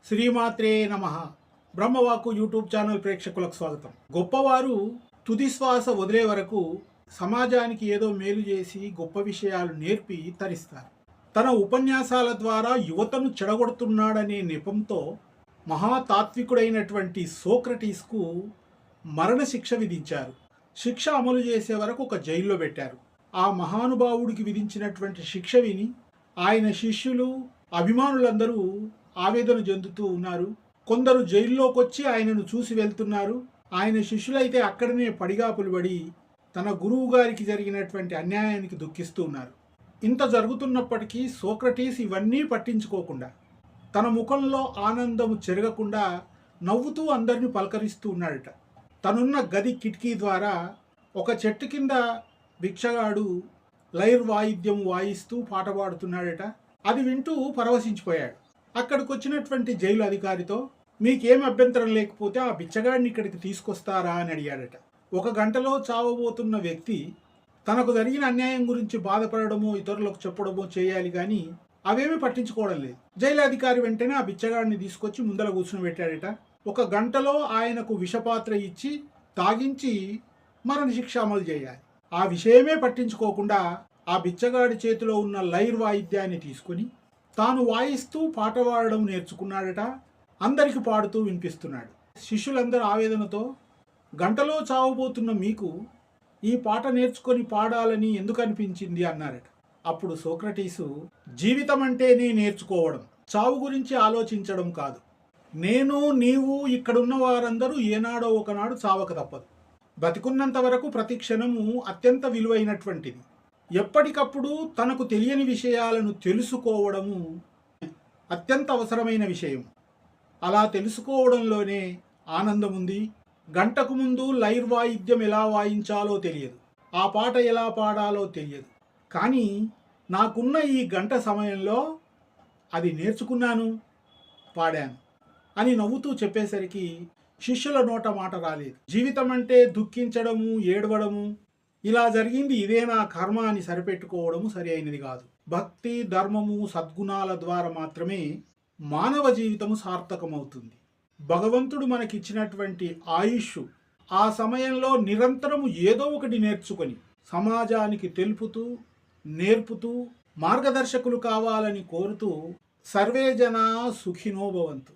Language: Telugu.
శ్రీమాత్రే నమ. బ్రహ్మవాక్కు యూట్యూబ్ ఛానల్ ప్రేక్షకులకు స్వాగతం. గొప్పవారు తుది శ్వాస వదిలే వరకు సమాజానికి ఏదో మేలు చేసి గొప్ప విషయాలు నేర్పి తరిస్తారు. తన ఉపన్యాసాల ద్వారా యువతను చెడగొడుతున్నాడనే నెపంతో మహాతాత్వికుడైనటువంటి సోక్రటీస్కు మరణశిక్ష విధించారు. శిక్ష అమలు చేసే వరకు ఒక జైల్లో పెట్టారు. ఆ మహానుభావుడికి విధించినటువంటి శిక్ష విని ఆయన శిష్యులు, అభిమానులందరూ ఆవేదన చెందుతూ ఉన్నారు. కొందరు జైల్లోకి వచ్చి ఆయనను చూసి వెళ్తున్నారు. ఆయన శిష్యులైతే అక్కడనే పడిగాపులు పడి తన గురువు గారికి జరిగినటువంటి అన్యాయానికి దుఃఖిస్తూ ఉన్నారు. ఇంత జరుగుతున్నప్పటికీ సోక్రటీస్ ఇవన్నీ పట్టించుకోకుండా తన ముఖంలో ఆనందము చెరగకుండా నవ్వుతూ అందరిని పలకరిస్తూ ఉన్నాడట. తనున్న గది కిటికీ ద్వారా ఒక చెట్టు కింద భిక్షగాడు లైర్ వాయిద్యం వాయిస్తూ పాట పాడుతున్నాడట. అది వింటూ పరవశించిపోయాడు. అక్కడికి వచ్చినటువంటి జైలు అధికారితో మీకేం అభ్యంతరం లేకపోతే ఆ బిచ్చగాడిని ఇక్కడికి తీసుకొస్తారా అని అడిగాడట. 1 గంటలో చావబోతున్న వ్యక్తి తనకు జరిగిన అన్యాయం గురించి బాధపడడమో ఇతరులకు చెప్పడమో చేయాలి కానీ అవేమీ పట్టించుకోవడం లేదు. జైలు అధికారి వెంటనే ఆ బిచ్చగాడిని తీసుకొచ్చి ముందర కూర్చుని పెట్టాడట. 1 గంటలో ఆయనకు విషపాత్ర ఇచ్చి తాగించి మరణశిక్ష అమలు చేయాలి. ఆ విషయమే పట్టించుకోకుండా ఆ బిచ్చగాడి చేతిలో ఉన్న లైర్ వాయిద్యాన్ని తీసుకొని తాను వాయిస్తూ పాట పాడడం నేర్చుకున్నాడట. అందరికి పాడుతూ వినిపిస్తున్నాడు. శిష్యులందరూ ఆవేదనతో గంటలో చావబోతున్న మీకు ఈ పాట నేర్చుకొని పాడాలని ఎందుకు అనిపించింది అన్నారట. అప్పుడు సోక్రటీసు జీవితం అంటేనే నేర్చుకోవడం, చావు గురించి ఆలోచించడం కాదు. నేను నీవు ఇక్కడున్న వారందరూ ఏనాడో ఒకనాడు చావక తప్పదు. బతికున్నంత వరకు ప్రతి క్షణము అత్యంత విలువైనటువంటిది. ఎప్పటికప్పుడు తనకు తెలియని విషయాలను తెలుసుకోవడము అత్యంత అవసరమైన విషయం. అలా తెలుసుకోవడంలోనే ఆనందం ఉంది. గంటకు ముందు లైర్ వాయిద్యం ఎలా వాయించాలో తెలియదు, ఆ పాట ఎలా పాడాలో తెలియదు. కానీ నాకున్న ఈ గంట సమయంలో అది నేర్చుకున్నాను, పాడాను అని నవ్వుతూ చెప్పేసరికి శిష్యుల నోట మాట రాలేదు. జీవితం అంటే దుఃఖించడము, ఏడవడము, ఇలా జరిగింది ఇదేనా కర్మ అని సరిపెట్టుకోవడము సరి అయినది కాదు. భక్తి, ధర్మము, సద్గుణాల ద్వారా మాత్రమే మానవ జీవితము సార్థకమవుతుంది. భగవంతుడు మనకిచ్చినటువంటి ఆయుష్ ఆ సమయంలో నిరంతరము ఏదో ఒకటి నేర్చుకొని సమాజానికి తెలుపుతూ, నేర్పుతూ, మార్గదర్శకులు కావాలని కోరుతూ సర్వే జనా సుఖినో భవంతు.